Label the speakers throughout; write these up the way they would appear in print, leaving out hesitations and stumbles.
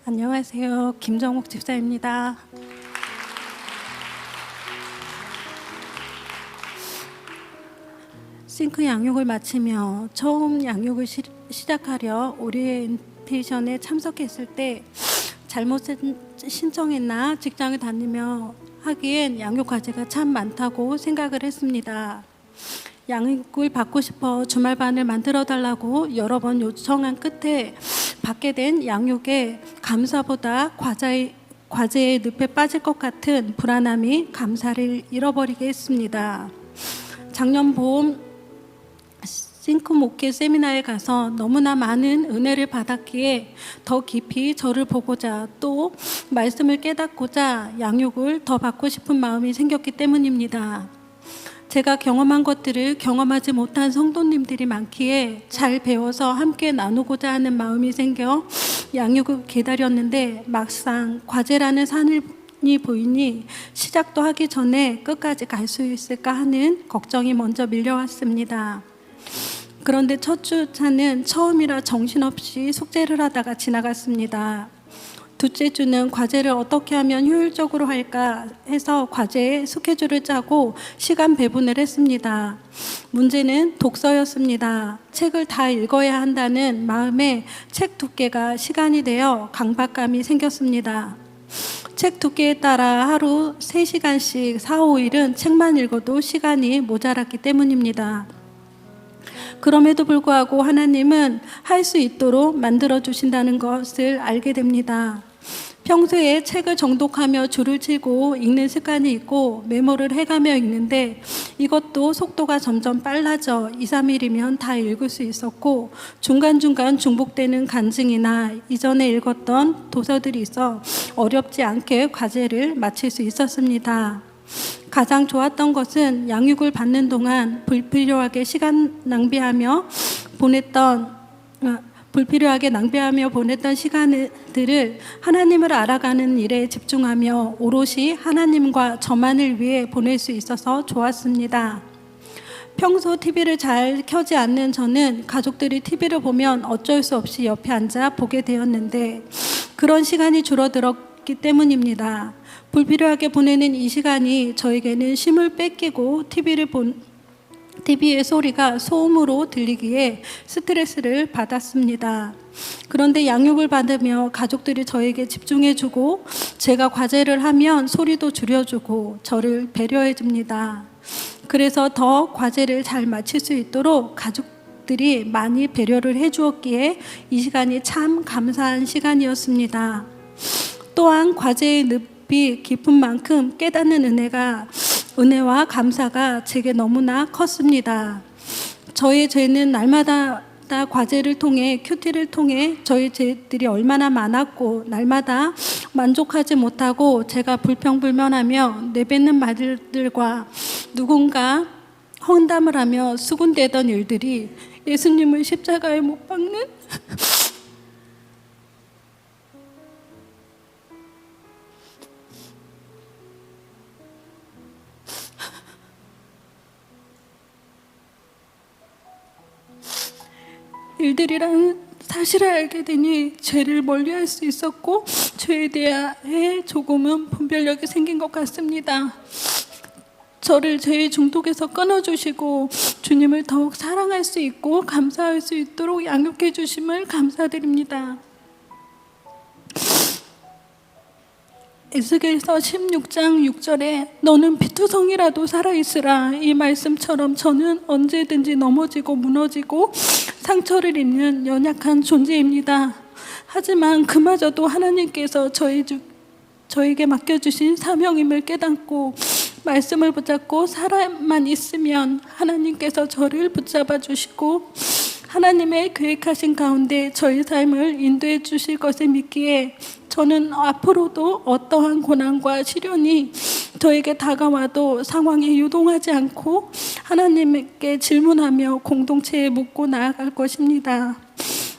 Speaker 1: 안녕하세요. 김정옥 집사입니다. 싱크 양육을 마치며 처음 양육을 시작하려 오리엔테이션에 참석했을 때 잘못 신청했나 직장을 다니며 하기엔 양육 과제가 참 많다고 생각을 했습니다. 양육을 받고 싶어 주말반을 만들어 달라고 여러 번 요청한 끝에 받게 된 양육에 감사보다 과제의 늪에 빠질 것 같은 불안함이 감사를 잃어버리게 했습니다. 작년 봄 싱크 목회 세미나에 가서 너무나 많은 은혜를 받았기에 더 깊이 저를 보고자 또 말씀을 깨닫고자 양육을 더 받고 싶은 마음이 생겼기 때문입니다. 제가 경험한 것들을 경험하지 못한 성도님들이 많기에 잘 배워서 함께 나누고자 하는 마음이 생겨 양육을 기다렸는데 막상 과제라는 산이 보이니 시작도 하기 전에 끝까지 갈 수 있을까 하는 걱정이 먼저 밀려왔습니다. 그런데 첫 주차는 처음이라 정신없이 숙제를 하다가 지나갔습니다. 둘째 주는 과제를 어떻게 하면 효율적으로 할까 해서 과제에 스케줄을 짜고 시간 배분을 했습니다. 문제는 독서였습니다. 책을 다 읽어야 한다는 마음에 책 두께가 시간이 되어 강박감이 생겼습니다. 책 두께에 따라 하루 3시간씩 4, 5일은 책만 읽어도 시간이 모자랐기 때문입니다. 그럼에도 불구하고 하나님은 할 수 있도록 만들어 주신다는 것을 알게 됩니다. 평소에 책을 정독하며 줄을 치고 읽는 습관이 있고 메모를 해가며 읽는데 이것도 속도가 점점 빨라져 2, 3일이면 다 읽을 수 있었고 중간중간 중복되는 간증이나 이전에 읽었던 도서들이 있어 어렵지 않게 과제를 마칠 수 있었습니다. 가장 좋았던 것은 양육을 받는 동안 불필요하게 낭비하며 보냈던 시간들을 하나님을 알아가는 일에 집중하며 오롯이 하나님과 저만을 위해 보낼 수 있어서 좋았습니다. 평소 TV를 잘 켜지 않는 저는 가족들이 TV를 보면 어쩔 수 없이 옆에 앉아 보게 되었는데 그런 시간이 줄어들었기 때문입니다. 불필요하게 보내는 이 시간이 저에게는 쉼을 뺏기고 TV의 소리가 소음으로 들리기에 스트레스를 받았습니다. 그런데 양육을 받으며 가족들이 저에게 집중해주고 제가 과제를 하면 소리도 줄여주고 저를 배려해줍니다. 그래서 더 과제를 잘 마칠 수 있도록 가족들이 많이 배려를 해주었기에 이 시간이 참 감사한 시간이었습니다. 또한 과제의 늪이 깊은 만큼 깨닫는 은혜와 감사가 제게 너무나 컸습니다. 저의 죄는 날마다 과제를 통해 큐티를 통해 저의 죄들이 얼마나 많았고 날마다 만족하지 못하고 제가 불평불만하며 내뱉는 말들과 누군가 험담을 하며 수군대던 일들이 예수님을 십자가에 못 박는 일들이라는 사실을 알게 되니 죄를 멀리할 수 있었고 죄에 대해 조금은 분별력이 생긴 것 같습니다. 저를 죄의 중독에서 끊어주시고 주님을 더욱 사랑할 수 있고 감사할 수 있도록 양육해 주심을 감사드립니다. 에스겔서 16장 6절에 너는 피투성이라도 살아있으라 이 말씀처럼 저는 언제든지 넘어지고 무너지고 상처를 입는 연약한 존재입니다. 하지만 그마저도 하나님께서 저에게 맡겨주신 사명임을 깨닫고 말씀을 붙잡고 살아만 있으면 하나님께서 저를 붙잡아 주시고 하나님의 계획하신 가운데 저의 삶을 인도해 주실 것을 믿기에 저는 앞으로도 어떠한 고난과 시련이 저에게 다가와도 상황에 유동하지 않고 하나님께 질문하며 공동체에 묻고 나아갈 것입니다.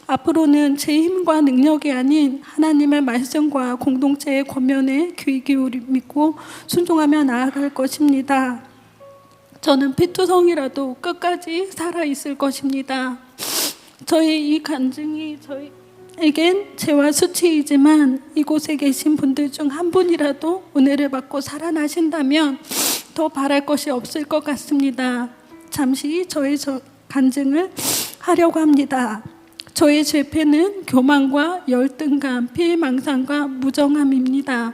Speaker 1: 앞으로는 제 힘과 능력이 아닌 하나님의 말씀과 공동체의 권면에 귀 기울이고 순종하며 나아갈 것입니다. 저는 피투성이라도 끝까지 살아있을 것입니다. 저의 이 간증이 에겐 죄와 수치이지만 이곳에 계신 분들 중 한 분이라도 은혜를 받고 살아나신다면 더 바랄 것이 없을 것 같습니다. 잠시 저의 간증을 하려고 합니다. 저의 죄패는 교만과 열등감, 피해망상과 무정함입니다.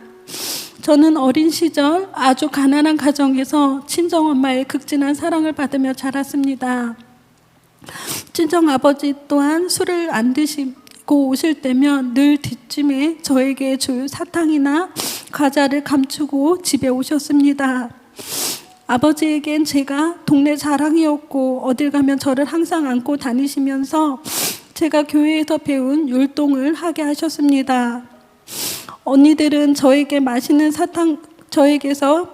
Speaker 1: 저는 어린 시절 아주 가난한 가정에서 친정엄마의 극진한 사랑을 받으며 자랐습니다. 친정아버지 또한 술을 안 드시고 오실 때면 늘 뒷짐에 저에게 줄 사탕이나 과자를 감추고 집에 오셨습니다. 아버지에겐 제가 동네 자랑이었고 어딜 가면 저를 항상 안고 다니시면서 제가 교회에서 배운 율동을 하게 하셨습니다. 언니들은 저에게서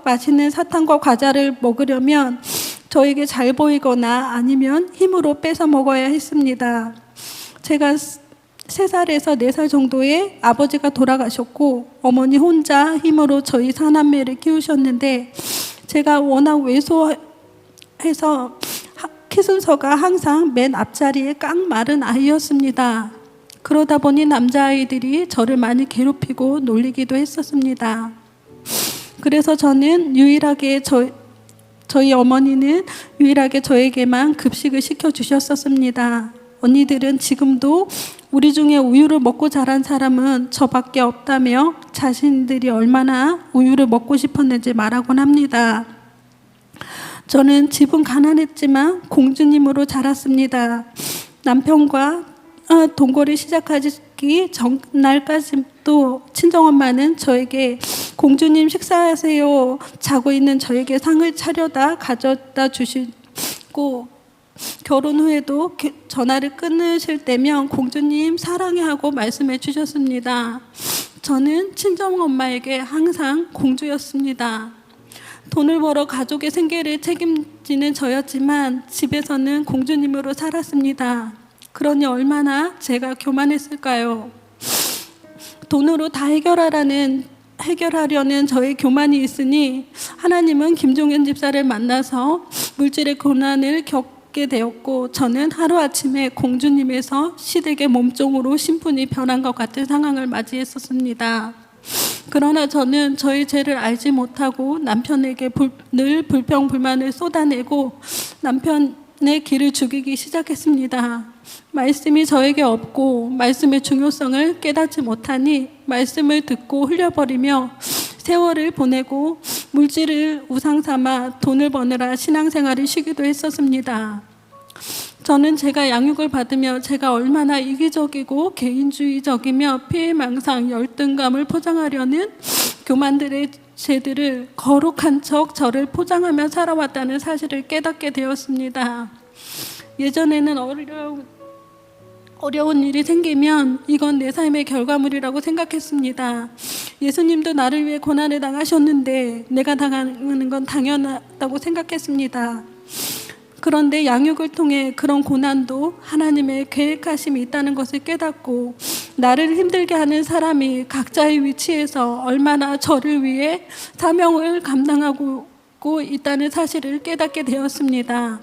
Speaker 1: 맛있는 사탕과 과자를 먹으려면 저에게 잘 보이거나 아니면 힘으로 뺏어 먹어야 했습니다. 제가 3살에서 4살 정도에 아버지가 돌아가셨고 어머니 혼자 힘으로 저희 사남매를 키우셨는데 제가 워낙 왜소해서 키 순서가 항상 맨 앞자리에 깡 마른 아이였습니다. 그러다 보니 남자아이들이 저를 많이 괴롭히고 놀리기도 했었습니다. 그래서 저는 유일하게 저희 어머니는 유일하게 저에게만 급식을 시켜주셨었습니다. 언니들은 지금도 우리 중에 우유를 먹고 자란 사람은 저밖에 없다며 자신들이 얼마나 우유를 먹고 싶었는지 말하곤 합니다. 저는 집은 가난했지만 공주님으로 자랐습니다. 남편과 동거를 시작하기 전날까지도 친정엄마는 저에게 공주님 식사하세요 자고 있는 저에게 상을 차려다 가져다 주시고 결혼 후에도 전화를 끊으실 때면 공주님 사랑해 하고 말씀해 주셨습니다. 저는 친정엄마에게 항상 공주였습니다. 돈을 벌어 가족의 생계를 책임지는 저였지만 집에서는 공주님으로 살았습니다. 그러니 얼마나 제가 교만했을까요? 돈으로 다 해결하려는 저의 교만이 있으니 하나님은 김종현 집사를 만나서 물질의 고난을 겪게 되었고 저는 하루아침에 공주님에서 시댁의 몸종으로 신분이 변한 것 같은 상황을 맞이했었습니다. 그러나 저는 저의 죄를 알지 못하고 남편에게 늘 불평불만을 쏟아내고 남편의 길을 죽이기 시작했습니다. 말씀이 저에게 없고 말씀의 중요성을 깨닫지 못하니 말씀을 듣고 흘려버리며 세월을 보내고 물질을 우상 삼아 돈을 버느라 신앙생활을 쉬기도 했었습니다. 저는 제가 양육을 받으며 제가 얼마나 이기적이고 개인주의적이며 피해망상, 열등감을 포장하려는 교만들의 죄들을 거룩한 척 저를 포장하며 살아왔다는 사실을 깨닫게 되었습니다. 예전에는 어려운 일이 생기면 이건 내 삶의 결과물이라고 생각했습니다. 예수님도 나를 위해 고난을 당하셨는데 내가 당하는 건 당연하다고 생각했습니다. 그런데 양육을 통해 그런 고난도 하나님의 계획하심이 있다는 것을 깨닫고 나를 힘들게 하는 사람이 각자의 위치에서 얼마나 저를 위해 사명을 감당하고 있다는 사실을 깨닫게 되었습니다.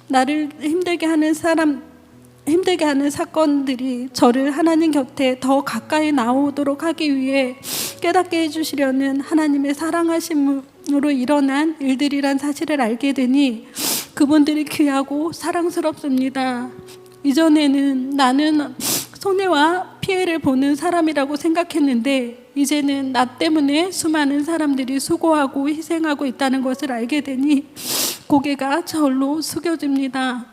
Speaker 1: 나를 힘들게 하는 사건들이 저를 하나님 곁에 더 가까이 나오도록 하기 위해 깨닫게 해주시려는 하나님의 사랑하심으로 일어난 일들이란 사실을 알게 되니 그분들이 귀하고 사랑스럽습니다. 이전에는 나는 손해와 피해를 보는 사람이라고 생각했는데 이제는 나 때문에 수많은 사람들이 수고하고 희생하고 있다는 것을 알게 되니 고개가 절로 숙여집니다.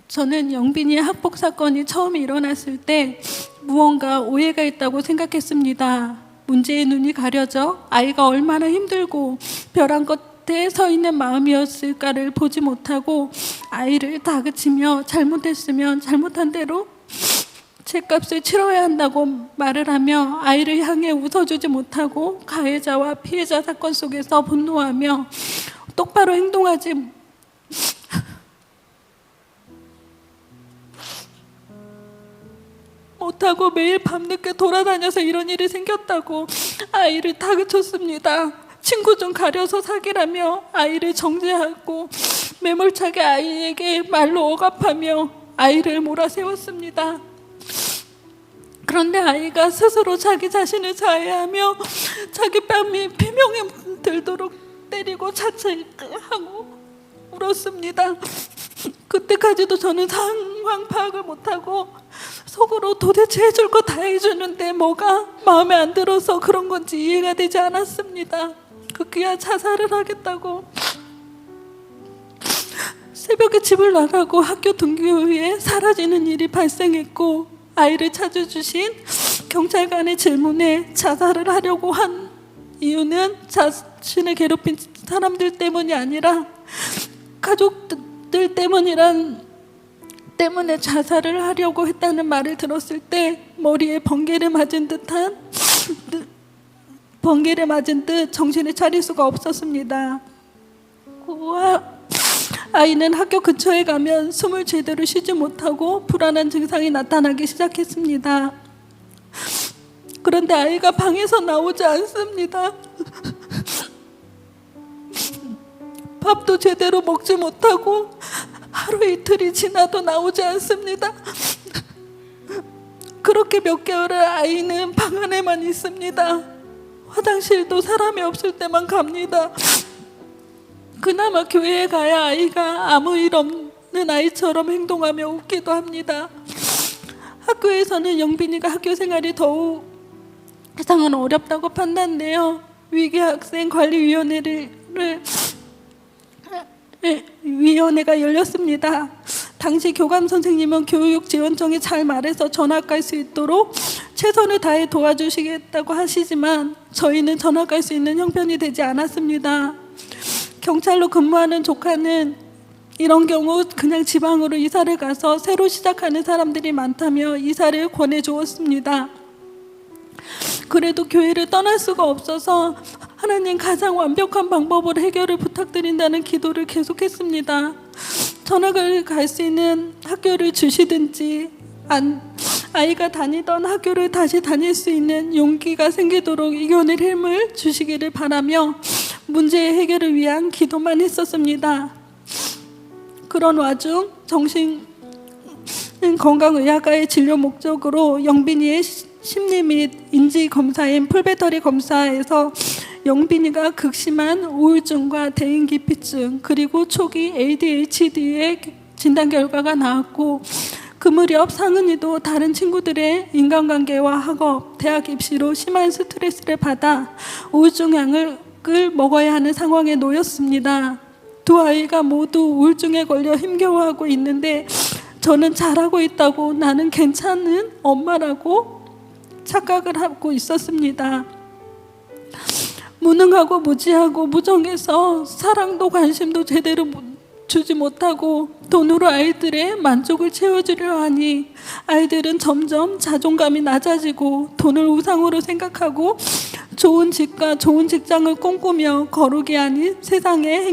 Speaker 1: 저는 영빈이의 학폭 사건이 처음 일어났을 때 무언가 오해가 있다고 생각했습니다. 문제의 눈이 가려져 아이가 얼마나 힘들고 벼랑 끝에 서 있는 마음이었을까를 보지 못하고 아이를 다그치며 잘못했으면 잘못한 대로 죄값을 치러야 한다고 말을 하며 아이를 향해 웃어주지 못하고 가해자와 피해자 사건 속에서 분노하며 똑바로 행동하지 못하고 매일 밤늦게 돌아다녀서 이런 일이 생겼다고 아이를 다그쳤습니다. 친구 좀 가려서 사귀라며 아이를 정죄하고 매몰차게 아이에게 말로 억압하며 아이를 몰아세웠습니다. 그런데 아이가 스스로 자기 자신을 자해하며 자기 뺨이 비명이 들도록 때리고 자책하고 울었습니다. 그때까지도 저는 상황 파악을 못하고 속으로 도대체 해줄 거 다 해주는데 뭐가 마음에 안 들어서 그런 건지 이해가 되지 않았습니다. 급기야 자살을 하겠다고 새벽에 집을 나가고 학교 등교 후에 사라지는 일이 발생했고, 아이를 찾아주신 경찰관의 질문에 자살을 하려고 한 이유는 자신을 괴롭힌 사람들 때문이 아니라 가족들 때문에 자살을 하려고 했다는 말을 들었을 때 머리에 번개를 맞은 듯 정신을 차릴 수가 없었습니다. 아이는 학교 근처에 가면 숨을 제대로 쉬지 못하고 불안한 증상이 나타나기 시작했습니다. 그런데 아이가 방에서 나오지 않습니다. 밥도 제대로 먹지 못하고 하루 이틀이 지나도 나오지 않습니다. 그렇게 몇 개월을 아이는 방 안에만 있습니다. 화장실도 사람이 없을 때만 갑니다. 그나마 교회에 가야 아이가 아무 일 없는 아이처럼 행동하며 웃기도 합니다. 학교에서는 영빈이가 학교 생활이 더욱 세상은 어렵다고 판단되어 위원회가 열렸습니다. 당시 교감 선생님은 교육지원청에 잘 말해서 전학 갈 수 있도록 최선을 다해 도와주시겠다고 하시지만 저희는 전학 갈 수 있는 형편이 되지 않았습니다. 경찰로 근무하는 조카는 이런 경우 그냥 지방으로 이사를 가서 새로 시작하는 사람들이 많다며 이사를 권해주었습니다. 그래도 교회를 떠날 수가 없어서 하나님 가장 완벽한 방법으로 해결을 부탁드린다는 기도를 계속했습니다. 전학을 갈 수 있는 학교를 주시든지 아이가 다니던 학교를 다시 다닐 수 있는 용기가 생기도록 이겨낼 힘을 주시기를 바라며 문제의 해결을 위한 기도만 했었습니다. 그런 와중 정신건강의학과의 진료 목적으로 영빈이의 심리 및 인지 검사인 풀배터리 검사에서 영빈이가 극심한 우울증과 대인기피증 그리고 초기 ADHD의 진단 결과가 나왔고, 그 무렵 상은이도 다른 친구들의 인간관계와 학업, 대학 입시로 심한 스트레스를 받아 우울증 약을 먹어야 하는 상황에 놓였습니다. 두 아이가 모두 우울증에 걸려 힘겨워하고 있는데 저는 잘하고 있다고, 나는 괜찮은 엄마라고 착각을 하고 있었습니다. 무능하고 무지하고 무정해서 사랑도 관심도 제대로 주지 못하고 돈으로 아이들의 만족을 채워주려 하니 아이들은 점점 자존감이 낮아지고 돈을 우상으로 생각하고 좋은 집과 좋은 직장을 꿈꾸며 거룩이 아닌 세상의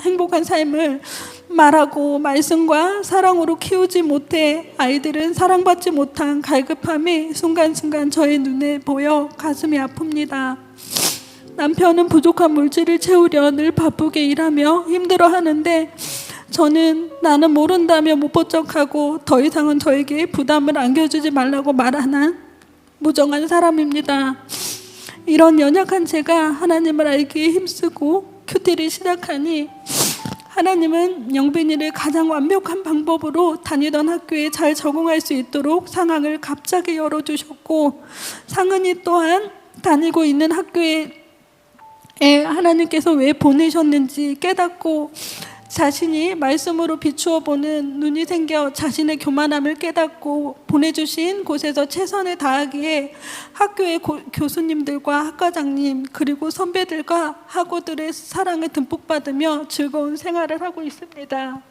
Speaker 1: 행복한 삶을 말하고 말씀과 사랑으로 키우지 못해 아이들은 사랑받지 못한 갈급함이 순간순간 저의 눈에 보여 가슴이 아픕니다. 남편은 부족한 물질을 채우려 늘 바쁘게 일하며 힘들어하는데 저는 나는 모른다며 못 본 척하고 더 이상은 저에게 부담을 안겨주지 말라고 말하는 무정한 사람입니다. 이런 연약한 제가 하나님을 알기에 힘쓰고 큐티를 시작하니 하나님은 영빈이를 가장 완벽한 방법으로 다니던 학교에 잘 적응할 수 있도록 상황을 갑자기 열어주셨고, 상은이 또한 다니고 있는 학교에 하나님께서 왜 보내셨는지 깨닫고 자신이 말씀으로 비추어 보는 눈이 생겨 자신의 교만함을 깨닫고 보내주신 곳에서 최선을 다하기에 학교의 교수님들과 학과장님 그리고 선배들과 학우들의 사랑을 듬뿍 받으며 즐거운 생활을 하고 있습니다.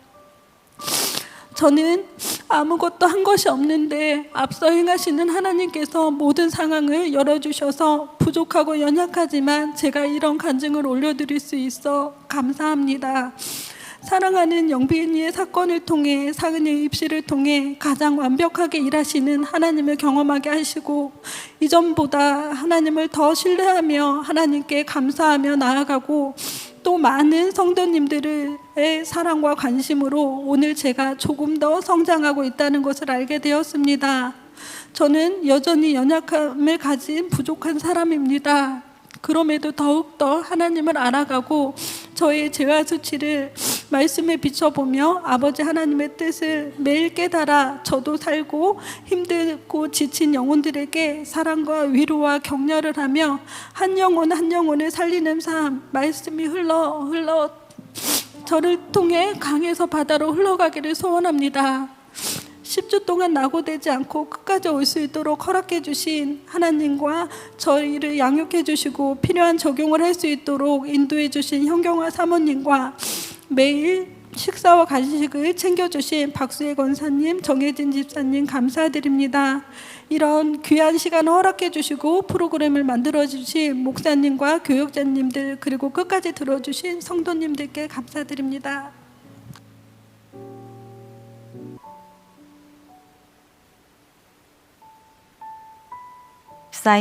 Speaker 1: 저는 아무것도 한 것이 없는데 앞서 행하시는 하나님께서 모든 상황을 열어주셔서 부족하고 연약하지만 제가 이런 간증을 올려드릴 수 있어 감사합니다. 사랑하는 영빈이의 사건을 통해 상은이의 입시를 통해 가장 완벽하게 일하시는 하나님을 경험하게 하시고 이전보다 하나님을 더 신뢰하며 하나님께 감사하며 나아가고 또 많은 성도님들의 사랑과 관심으로 오늘 제가 조금 더 성장하고 있다는 것을 알게 되었습니다. 저는 여전히 연약함을 가진 부족한 사람입니다. 그럼에도 더욱더 하나님을 알아가고 저의 죄와 수치를 말씀에 비춰보며 아버지 하나님의 뜻을 매일 깨달아 저도 살고 힘들고 지친 영혼들에게 사랑과 위로와 격려를 하며 한 영혼 한 영혼을 살리는 삶, 말씀이 흘러 저를 통해 강에서 바다로 흘러가기를 소원합니다. 10주 동안 낙오되지 않고 끝까지 올 수 있도록 허락해 주신 하나님과 저희를 양육해 주시고 필요한 적용을 할 수 있도록 인도해 주신 현경화 사모님과 매일 식사와 간식을 챙겨주신 박수혜 권사님, 정혜진 집사님 감사드립니다. 이런 귀한 시간을 허락해 주시고 프로그램을 만들어 주신 목사님과 교육자님들 그리고 끝까지 들어주신 성도님들께 감사드립니다.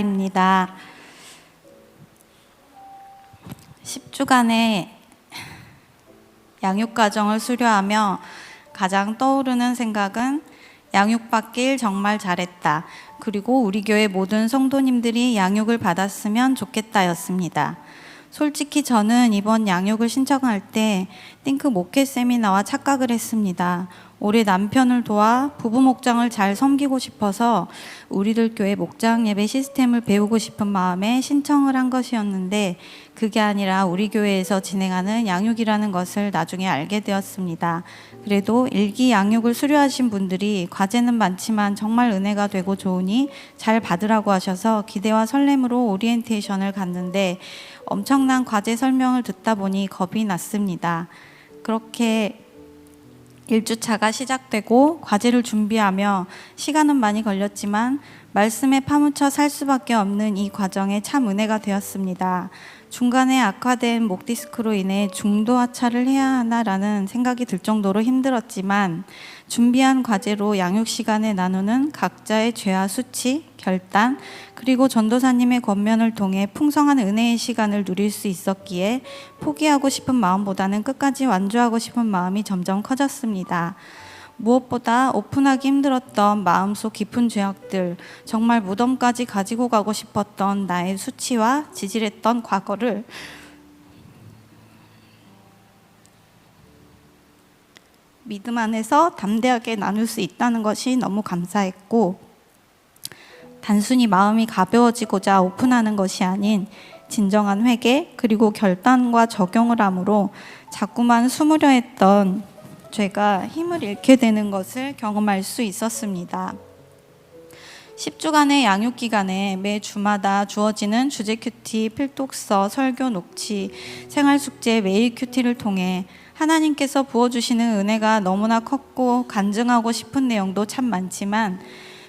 Speaker 2: 입니다. 10주간의 양육과정을 수료하며 가장 떠오르는 생각은 양육받길 정말 잘했다. 그리고 우리 교회 모든 성도님들이 양육을 받았으면 좋겠다였습니다. 솔직히 저는 이번 양육을 신청할 때 띵크 목회 세미나와 착각을 했습니다. 올해 남편을 도와 부부 목장을 잘 섬기고 싶어서 우리들 교회 목장 예배 시스템을 배우고 싶은 마음에 신청을 한 것이었는데 그게 아니라 우리 교회에서 진행하는 양육이라는 것을 나중에 알게 되었습니다. 그래도 일기 양육을 수료하신 분들이 과제는 많지만 정말 은혜가 되고 좋으니 잘 받으라고 하셔서 기대와 설렘으로 오리엔테이션을 갔는데 엄청난 과제 설명을 듣다 보니 겁이 났습니다. 그렇게 1주차가 시작되고 과제를 준비하며 시간은 많이 걸렸지만 말씀에 파묻혀 살 수밖에 없는 이 과정에 참 은혜가 되었습니다. 중간에 악화된 목 디스크로 인해 중도 하차를 해야 하나라는 생각이 들 정도로 힘들었지만 준비한 과제로 양육 시간에 나누는 각자의 죄와 수치, 결단, 그리고 전도사님의 권면을 통해 풍성한 은혜의 시간을 누릴 수 있었기에 포기하고 싶은 마음보다는 끝까지 완주하고 싶은 마음이 점점 커졌습니다. 무엇보다 오픈하기 힘들었던 마음속 깊은 죄악들, 정말 무덤까지 가지고 가고 싶었던 나의 수치와 지질했던 과거를 믿음 안에서 담대하게 나눌 수 있다는 것이 너무 감사했고, 단순히 마음이 가벼워지고자 오픈하는 것이 아닌 진정한 회개 그리고 결단과 적용을 함으로 자꾸만 숨으려 했던 죄가 힘을 잃게 되는 것을 경험할 수 있었습니다. 10주간의 양육 기간에 매 주마다 주어지는 주제 큐티, 필독서, 설교 녹취, 생활 숙제, 매일 큐티를 통해 하나님께서 부어주시는 은혜가 너무나 컸고 간증하고 싶은 내용도 참 많지만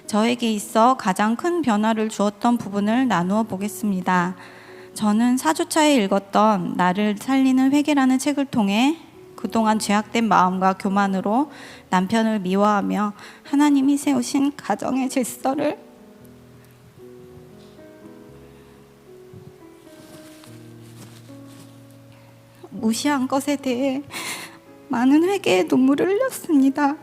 Speaker 2: 저에게 있어 가장 큰 변화를 주었던 부분을 나누어 보겠습니다. 저는 4주차에 읽었던 나를 살리는 회개라는 책을 통해 그동안 죄악된 마음과 교만으로 남편을 미워하며 하나님이 세우신 가정의 질서를 무시한 것에 대해 많은 회개의 눈물을 흘렸습니다.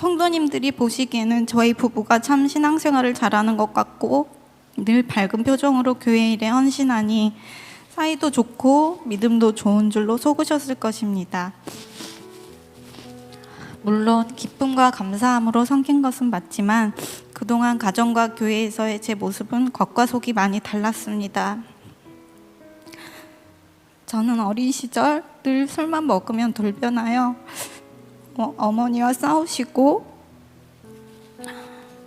Speaker 2: 성도님들이 보시기에는 저희 부부가 참 신앙생활을 잘하는 것 같고 늘 밝은 표정으로 교회 일에 헌신하니 사이도 좋고 믿음도 좋은 줄로 속으셨을 것입니다. 물론 기쁨과 감사함으로 섬긴 것은 맞지만 그동안 가정과 교회에서의 제 모습은 겉과 속이 많이 달랐습니다. 저는 어린 시절 늘 술만 먹으면 돌변하여 어머니와 싸우시고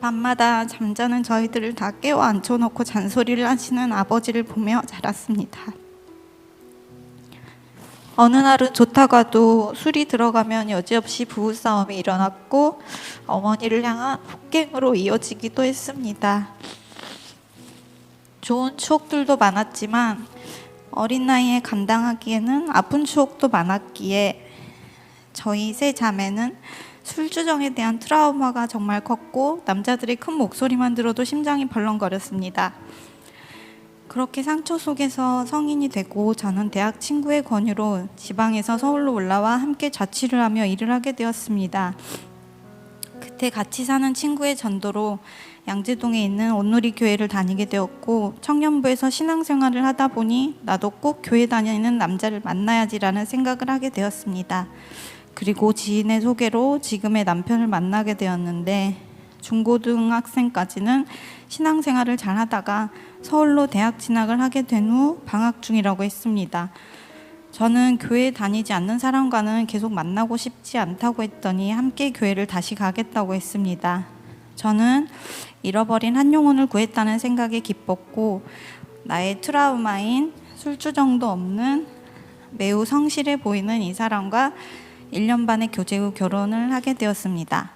Speaker 2: 밤마다 잠자는 저희들을 다 깨워 앉혀놓고 잔소리를 하시는 아버지를 보며 자랐습니다. 어느 날은 좋다가도 술이 들어가면 여지없이 부부싸움이 일어났고 어머니를 향한 폭행으로 이어지기도 했습니다. 좋은 추억들도 많았지만 어린 나이에 감당하기에는 아픈 추억도 많았기에 저희 세 자매는 술주정에 대한 트라우마가 정말 컸고 남자들의 큰 목소리만 들어도 심장이 벌렁거렸습니다. 그렇게 상처 속에서 성인이 되고 저는 대학 친구의 권유로 지방에서 서울로 올라와 함께 자취를 하며 일을 하게 되었습니다. 그때 같이 사는 친구의 전도로 양재동에 있는 온누리 교회를 다니게 되었고 청년부에서 신앙생활을 하다 보니 나도 꼭 교회 다니는 남자를 만나야지라는 생각을 하게 되었습니다. 그리고 지인의 소개로 지금의 남편을 만나게 되었는데 중고등학생까지는 신앙생활을 잘 하다가 서울로 대학 진학을 하게 된 후 방학 중이라고 했습니다. 저는 교회 다니지 않는 사람과는 계속 만나고 싶지 않다고 했더니 함께 교회를 다시 가겠다고 했습니다. 저는 잃어버린 한 영혼을 구했다는 생각에 기뻤고 나의 트라우마인 술주정도 없는 매우 성실해 보이는 이 사람과 1년 반의 교제 후 결혼을 하게 되었습니다.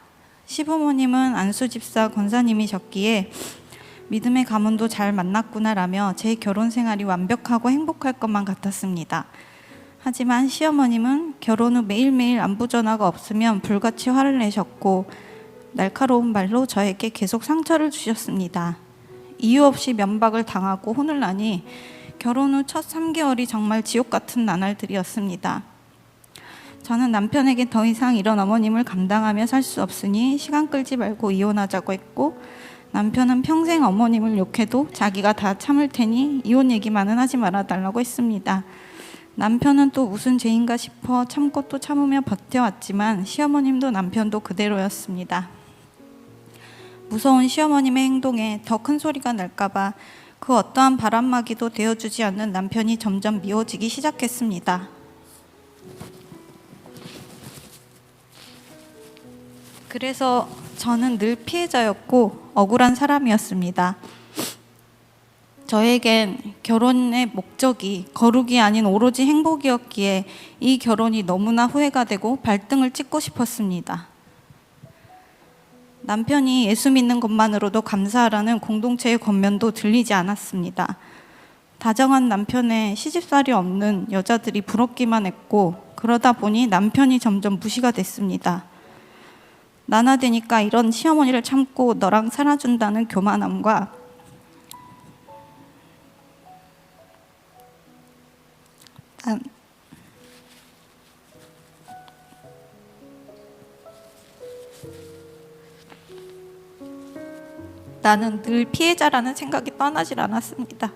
Speaker 2: 시부모님은 안수 집사 권사님이셨기에 믿음의 가문도 잘 만났구나라며 제 결혼 생활이 완벽하고 행복할 것만 같았습니다. 하지만 시어머님은 결혼 후 매일매일 안부 전화가 없으면 불같이 화를 내셨고 날카로운 말로 저에게 계속 상처를 주셨습니다. 이유 없이 면박을 당하고 혼을 나니 결혼 후 첫 3개월이 정말 지옥 같은 나날들이었습니다. 저는 남편에게 더 이상 이런 어머님을 감당하며 살 수 없으니 시간 끌지 말고 이혼하자고 했고 남편은 평생 어머님을 욕해도 자기가 다 참을 테니 이혼 얘기만은 하지 말아달라고 했습니다. 남편은 또 무슨 죄인가 싶어 참고 또 참으며 버텨왔지만 시어머님도 남편도 그대로였습니다. 무서운 시어머님의 행동에 더 큰 소리가 날까봐 그 어떠한 바람막이도 되어주지 않는 남편이 점점 미워지기 시작했습니다. 그래서 저는 늘 피해자였고 억울한 사람이었습니다. 저에겐 결혼의 목적이 거룩이 아닌 오로지 행복이었기에 이 결혼이 너무나 후회가 되고 발등을 찍고 싶었습니다. 남편이 예수 믿는 것만으로도 감사하라는 공동체의 권면도 들리지 않았습니다. 다정한 남편의 시집살이 없는 여자들이 부럽기만 했고 그러다 보니 남편이 점점 무시가 됐습니다. 나나되니까 이런 시어머니를 참고 너랑 살아준다는 교만함과 나는 늘 피해자라는 생각이 떠나질 않았습니다.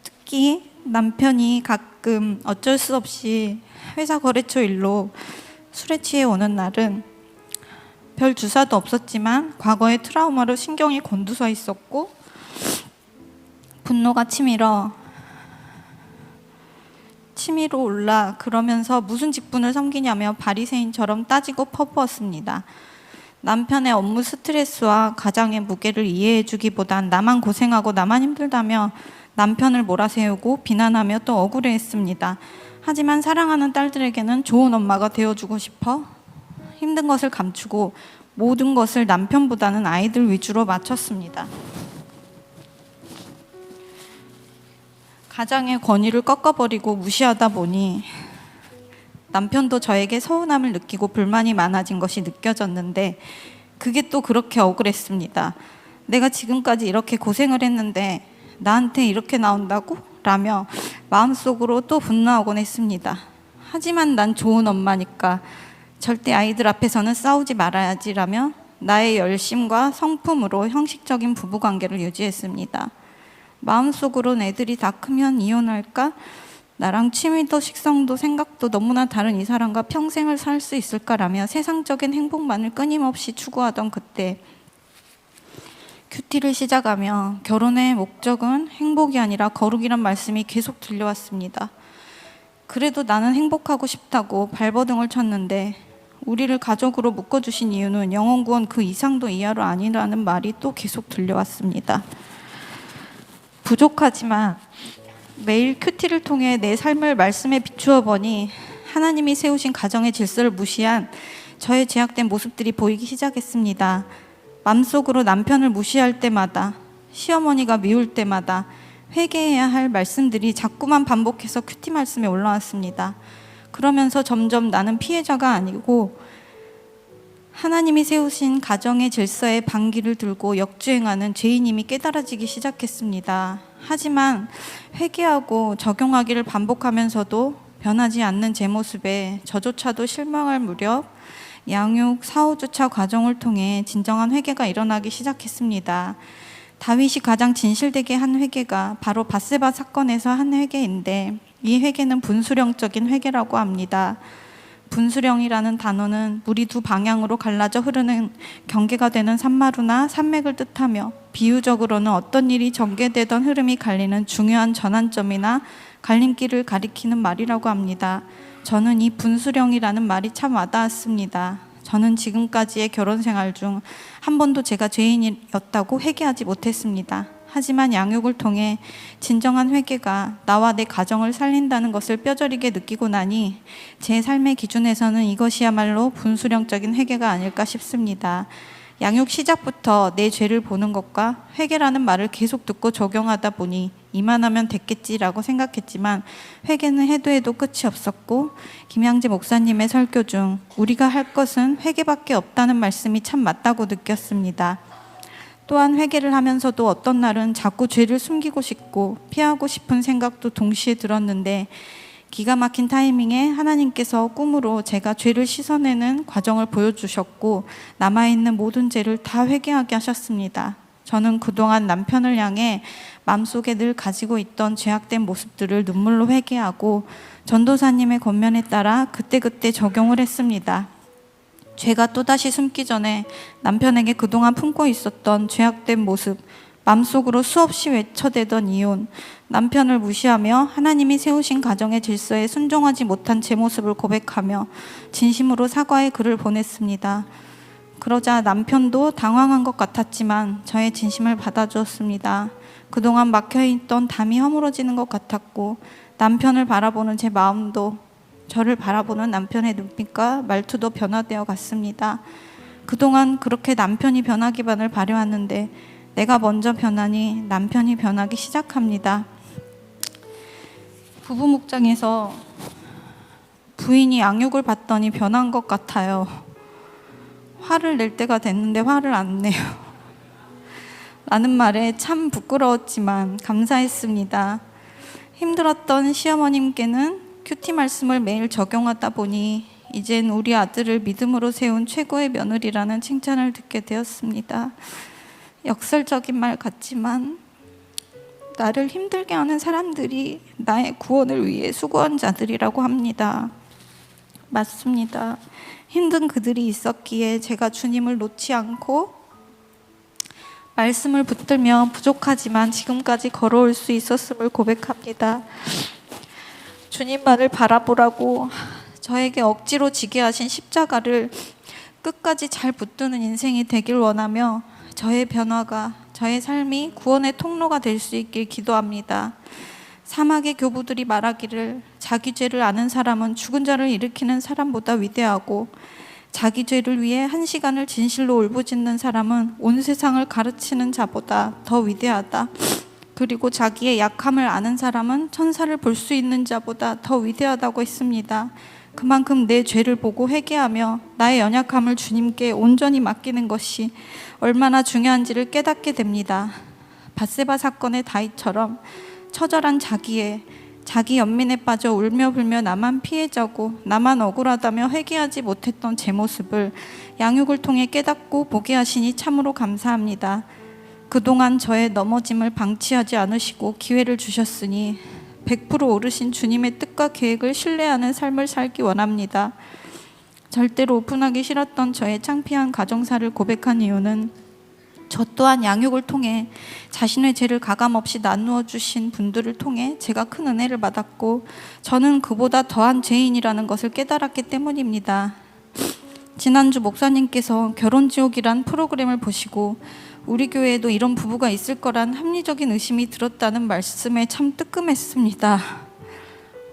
Speaker 2: 특히 남편이 가끔 어쩔 수 없이 회사 거래처 일로 술에 취해 오는 날은 별 주사도 없었지만 과거의 트라우마로 신경이 곤두서 있었고 분노가 치밀어 치밀어 올라 그러면서 무슨 직분을 섬기냐며 바리새인처럼 따지고 퍼부었습니다. 남편의 업무 스트레스와 가장의 무게를 이해해 주기보단 나만 고생하고 나만 힘들다며 남편을 몰아세우고 비난하며 또 억울해했습니다. 하지만 사랑하는 딸들에게는 좋은 엄마가 되어주고 싶어 힘든 것을 감추고 모든 것을 남편보다는 아이들 위주로 맞췄습니다. 가장의 권위를 꺾어버리고 무시하다 보니 남편도 저에게 서운함을 느끼고 불만이 많아진 것이 느껴졌는데 그게 또 그렇게 억울했습니다. 내가 지금까지 이렇게 고생을 했는데 나한테 이렇게 나온다고? 라며 마음속으로 또 분노하곤 했습니다. 하지만 난 좋은 엄마니까 절대 아이들 앞에서는 싸우지 말아야지 라며 나의 열심과 성품으로 형식적인 부부관계를 유지했습니다. 마음속으론 애들이 다 크면 이혼할까? 나랑 취미도 식성도 생각도 너무나 다른 이 사람과 평생을 살 수 있을까라며 세상적인 행복만을 끊임없이 추구하던 그때 큐티를 시작하며 결혼의 목적은 행복이 아니라 거룩이란 말씀이 계속 들려왔습니다. 그래도 나는 행복하고 싶다고 발버둥을 쳤는데 우리를 가족으로 묶어주신 이유는 영혼구원 그 이상도 이하로 아니라는 말이 또 계속 들려왔습니다. 부족하지만 매일 큐티를 통해 내 삶을 말씀에 비추어 보니 하나님이 세우신 가정의 질서를 무시한 저의 죄악된 모습들이 보이기 시작했습니다. 맘속으로 남편을 무시할 때마다 시어머니가 미울 때마다 회개해야 할 말씀들이 자꾸만 반복해서 큐티 말씀에 올라왔습니다. 그러면서 점점 나는 피해자가 아니고 하나님이 세우신 가정의 질서의 반기를 들고 역주행하는 죄인임이 깨달아지기 시작했습니다. 하지만 회개하고 적용하기를 반복하면서도 변하지 않는 제 모습에 저조차도 실망할 무렵 양육 4~5주차 과정을 통해 진정한 회개가 일어나기 시작했습니다. 다윗이 가장 진실되게 한 회개가 바로 밧세바 사건에서 한 회개인데, 이 회개는 분수령적인 회개라고 합니다. 분수령이라는 단어는 물이 두 방향으로 갈라져 흐르는 경계가 되는 산마루나 산맥을 뜻하며, 비유적으로는 어떤 일이 전개되던 흐름이 갈리는 중요한 전환점이나 갈림길을 가리키는 말이라고 합니다. 저는 이 분수령이라는 말이 참 와닿았습니다. 저는 지금까지의 결혼 생활 중 한 번도 제가 죄인이었다고 회개하지 못했습니다. 하지만 양육을 통해 진정한 회개가 나와 내 가정을 살린다는 것을 뼈저리게 느끼고 나니 제 삶의 기준에서는 이것이야말로 분수령적인 회개가 아닐까 싶습니다. 양육 시작부터 내 죄를 보는 것과 회개라는 말을 계속 듣고 적용하다 보니 이만하면 됐겠지라고 생각했지만, 회개는 해도 끝이 없었고, 김양재 목사님의 설교 중 우리가 할 것은 회개밖에 없다는 말씀이 참 맞다고 느꼈습니다. 또한 회개를 하면서도 어떤 날은 자꾸 죄를 숨기고 싶고 피하고 싶은 생각도 동시에 들었는데, 기가 막힌 타이밍에 하나님께서 꿈으로 제가 죄를 씻어내는 과정을 보여주셨고 남아있는 모든 죄를 다 회개하게 하셨습니다. 저는 그동안 남편을 향해 마음속에 늘 가지고 있던 죄악된 모습들을 눈물로 회개하고 전도사님의 권면에 따라 그때그때 적용을 했습니다. 죄가 또다시 숨기 전에 남편에게 그동안 품고 있었던 죄악된 모습, 마음속으로 수없이 외쳐대던 이혼, 남편을 무시하며 하나님이 세우신 가정의 질서에 순종하지 못한 제 모습을 고백하며 진심으로 사과의 글을 보냈습니다. 그러자 남편도 당황한 것 같았지만 저의 진심을 받아주었습니다. 그동안 막혀있던 담이 허물어지는 것 같았고, 남편을 바라보는 제 마음도 저를 바라보는 남편의 눈빛과 말투도 변화되어 갔습니다. 그동안 그렇게 남편이 변하기만을 바라왔는데 내가 먼저 변하니 남편이 변하기 시작합니다. 부부 목장에서 부인이 양육을 받더니 변한 것 같아요. 화를 낼 때가 됐는데 화를 안 내요. 라는 말에 참 부끄러웠지만 감사했습니다. 힘들었던 시어머님께는 큐티 말씀을 매일 적용하다 보니 이젠 우리 아들을 믿음으로 세운 최고의 며느리라는 칭찬을 듣게 되었습니다. 역설적인 말 같지만 나를 힘들게 하는 사람들이 나의 구원을 위해 수고한 자들이라고 합니다. 맞습니다. 힘든 그들이 있었기에 제가 주님을 놓지 않고 말씀을 붙들며 부족하지만 지금까지 걸어올 수 있었음을 고백합니다. 주님만을 바라보라고 저에게 억지로 지게 하신 십자가를 끝까지 잘 붙드는 인생이 되길 원하며 저의 변화가, 저의 삶이 구원의 통로가 될 수 있길 기도합니다. 사막의 교부들이 말하기를 자기 죄를 아는 사람은 죽은 자를 일으키는 사람보다 위대하고, 자기 죄를 위해 1시간을 진실로 울부짖는 사람은 온 세상을 가르치는 자보다 더 위대하다. 그리고 자기의 약함을 아는 사람은 천사를 볼 수 있는 자보다 더 위대하다고 했습니다. 그만큼 내 죄를 보고 회개하며 나의 연약함을 주님께 온전히 맡기는 것이 얼마나 중요한지를 깨닫게 됩니다. 밧세바 사건의 다윗처럼 처절한 자기 연민에 빠져 울며 불며 나만 피해자고 나만 억울하다며 회개하지 못했던 제 모습을 양육을 통해 깨닫고 보게 하시니 참으로 감사합니다. 그동안 저의 넘어짐을 방치하지 않으시고 기회를 주셨으니 100% 오르신 주님의 뜻과 계획을 신뢰하는 삶을 살기 원합니다. 절대로 오픈하기 싫었던 저의 창피한 가정사를 고백한 이유는 저 또한 양육을 통해 자신의 죄를 가감없이 나누어 주신 분들을 통해 제가 큰 은혜를 받았고, 저는 그보다 더한 죄인이라는 것을 깨달았기 때문입니다. 지난주 목사님께서 결혼지옥이란 프로그램을 보시고 우리 교회에도 이런 부부가 있을 거란 합리적인 의심이 들었다는 말씀에 참 뜨끔했습니다.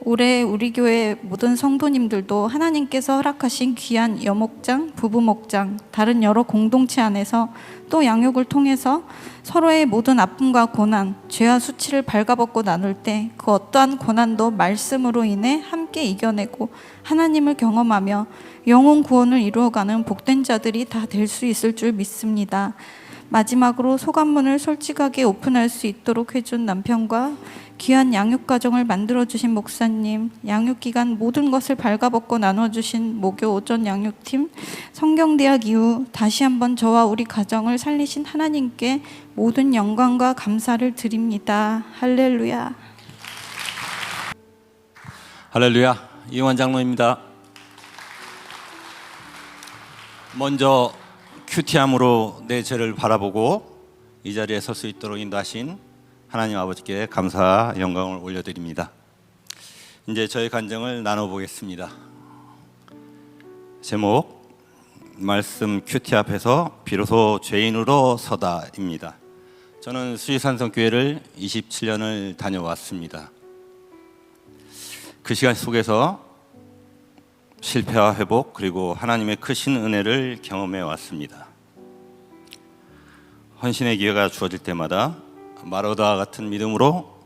Speaker 2: 올해 우리 교회 모든 성도님들도 하나님께서 허락하신 귀한 여목장, 부부목장, 다른 여러 공동체 안에서 또 양육을 통해서 서로의 모든 아픔과 고난, 죄와 수치를 발가벗고 나눌 때 그 어떠한 고난도 말씀으로 인해 함께 이겨내고 하나님을 경험하며 영혼 구원을 이루어가는 복된 자들이 다 될 수 있을 줄 믿습니다. 마지막으로 소감문을 솔직하게 오픈할 수 있도록 해준 남편과 귀한 양육 가정을 만들어주신 목사님, 양육기간 모든 것을 발가벗고 나눠주신 모교 오전 양육팀, 성경대학 이후 다시 한번 저와 우리 가정을 살리신 하나님께 모든 영광과 감사를 드립니다. 할렐루야.
Speaker 3: 할렐루야. 이완 장로입니다. 먼저 큐티함으로 내 죄를 바라보고 이 자리에 설 수 있도록 인도하신 하나님 아버지께 감사 영광을 올려드립니다. 이제 저의 간증을 나눠보겠습니다. 제목, 말씀 큐티 앞에서 비로소 죄인으로 서다입니다. 저는 수지산성교회를 27년을 다녀왔습니다. 그 시간 속에서 실패와 회복, 그리고 하나님의 크신 은혜를 경험해 왔습니다. 헌신의 기회가 주어질 때마다 마르다와 같은 믿음으로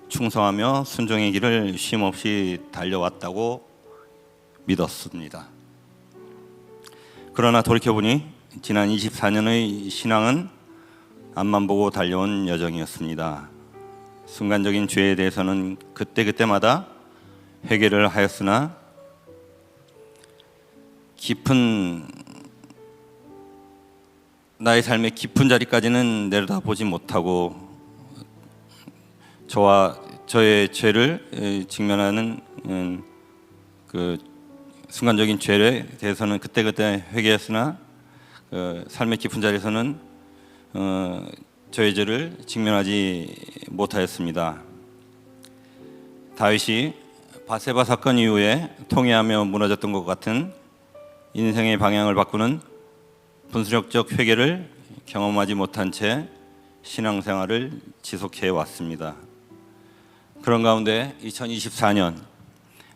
Speaker 3: 충성하며 순종의 길을 쉼없이 달려왔다고 믿었습니다. 그러나 돌이켜보니 지난 24년의 신앙은 앞만 보고 달려온 여정이었습니다. 순간적인 죄에 대해서는 그때그때마다 회개를 하였으나 나의 삶의 깊은 자리까지는 내려다보지 못하고 저의 죄를 직면하는 그 순간적인 죄에 대해서는 그때그때 회개했으나 삶의 깊은 자리에서는 저의 죄를 직면하지 못하였습니다. 다윗이 바세바 사건 이후에 통회하며 무너졌던 것 같은 인생의 방향을 바꾸는 분수령적 회개를 경험하지 못한 채 신앙생활을 지속해 왔습니다. 그런 가운데 2024년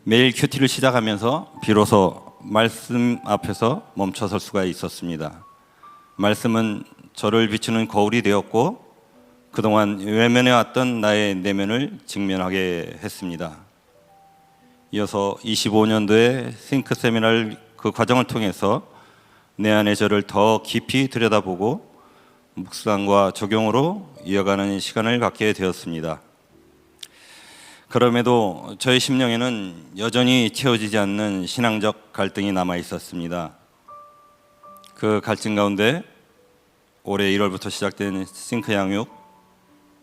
Speaker 3: 매일 큐티를 시작하면서 비로소 말씀 앞에서 멈춰설 수가 있었습니다. 말씀은 저를 비추는 거울이 되었고 그동안 외면해왔던 나의 내면을 직면하게 했습니다. 이어서 25년도에 싱크 세미나를 그 과정을 통해서 내 안의 저를 더 깊이 들여다보고 묵상과 적용으로 이어가는 시간을 갖게 되었습니다. 그럼에도 저의 심령에는 여전히 채워지지 않는 신앙적 갈등이 남아 있었습니다. 그 갈증 가운데 올해 1월부터 시작된 싱크 양육,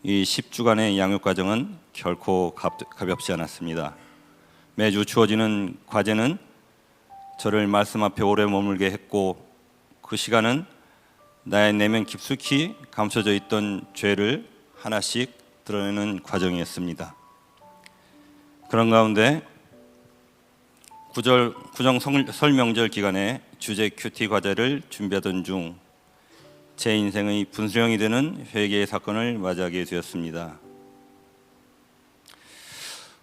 Speaker 3: 이 10주간의 양육 과정은 결코 가볍지 않았습니다. 매주 주어지는 과제는 저를 말씀 앞에 오래 머물게 했고 그 시간은 나의 내면 깊숙이 감춰져 있던 죄를 하나씩 드러내는 과정이었습니다. 그런 가운데 구정 설 명절 기간에 주제 큐티 과제를 준비하던 중 제 인생의 분수령이 되는 회개의 사건을 맞이하게 되었습니다.